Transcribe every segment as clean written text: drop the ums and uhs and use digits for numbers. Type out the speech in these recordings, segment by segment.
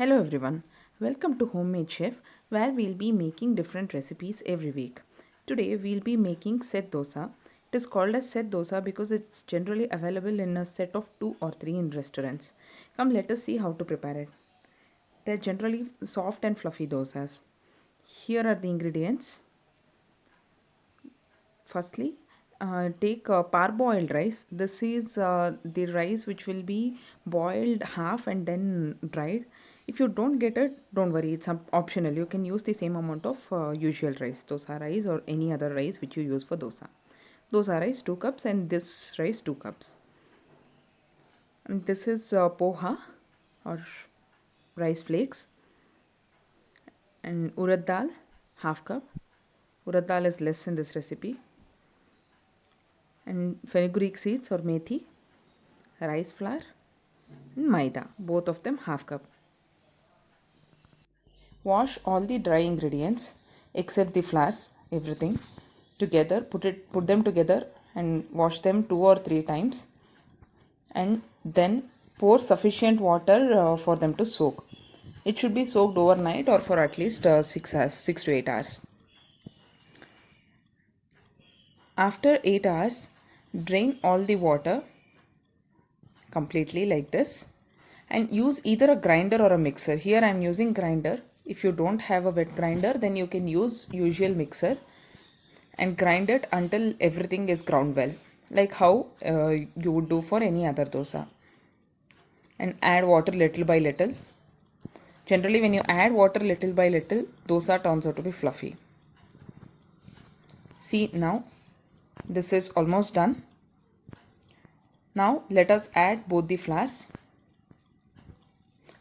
Hello everyone, welcome to Homemade Chef where we'll be making different recipes every week. Today we'll be making set dosa. It is called as set dosa because it's generally available in a set of 2 or 3 in restaurants. Come, let us see how to prepare it. They're generally soft and fluffy dosas. Here are the ingredients. Firstly, take parboiled rice. This is the rice which will be boiled half and then dried. If you don't get it, don't worry, it's optional. You can use the same amount of usual rice, dosa rice or any other rice which you use for dosa. Dosa rice 2 cups and this rice 2 cups. And this is poha or rice flakes, and urad dal half cup. Urad dal is less in this recipe. And fenugreek seeds or methi, rice flour, and maida, both of them half cup. Wash all the dry ingredients except the flours, everything together. Put them together and wash them 2 or 3 times, and then pour sufficient water for them to soak. It should be soaked overnight or for at least 6 hours, 6 to 8 hours. After 8 hours, drain all the water completely like this and use either a grinder or a mixer. Here I am using grinder. If you don't have a wet grinder, then you can use usual mixer and grind it until everything is ground well, like how you would do for any other dosa. And add water little by little. Generally when you add water little by little, dosa turns out to be fluffy. See, now this is almost done. Now let us add both the flours.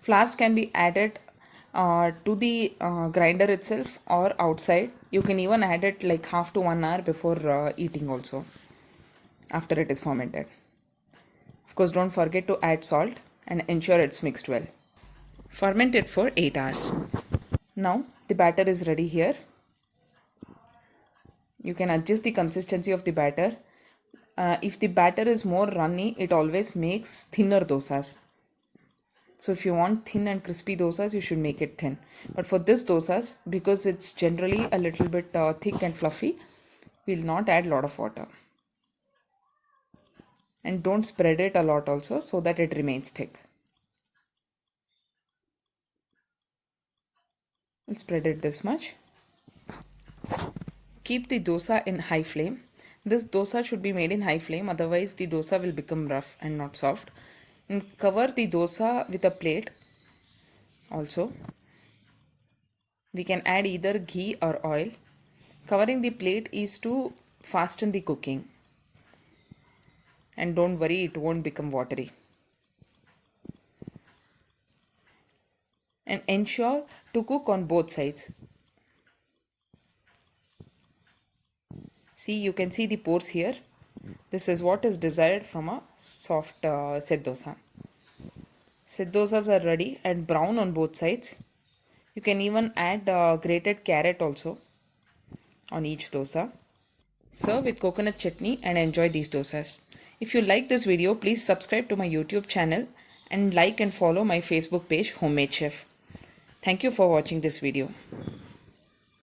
Flours can be added to the grinder itself or outside. You can even add it like half to 1 hour before eating also, after it is fermented. Of course, don't forget to add salt and ensure it's mixed well. Ferment it for 8 hours. Now the batter is ready here. You can adjust the consistency of the batter. If the batter is more runny, it always makes thinner dosas. So if you want thin and crispy dosas, you should make it thin. But for this dosas, because it's generally a little bit thick and fluffy, we'll not add a lot of water. And don't spread it a lot also so that it remains thick. We'll spread it this much. Keep the dosa in high flame. This dosa should be made in high flame, otherwise the dosa will become rough and not soft. And cover the dosa with a plate also. We can add either ghee or oil. Covering the plate is to fasten the cooking. And don't worry, it won't become watery. And ensure to cook on both sides. See, you can see the pores here. This is what is desired from a soft set dosa. Set dosas are ready and brown on both sides. You can even add grated carrot also on each dosa. Serve with coconut chutney and enjoy these dosas. If you like this video, please subscribe to my YouTube channel and like and follow my Facebook page, Homemade Chef. Thank you for watching this video.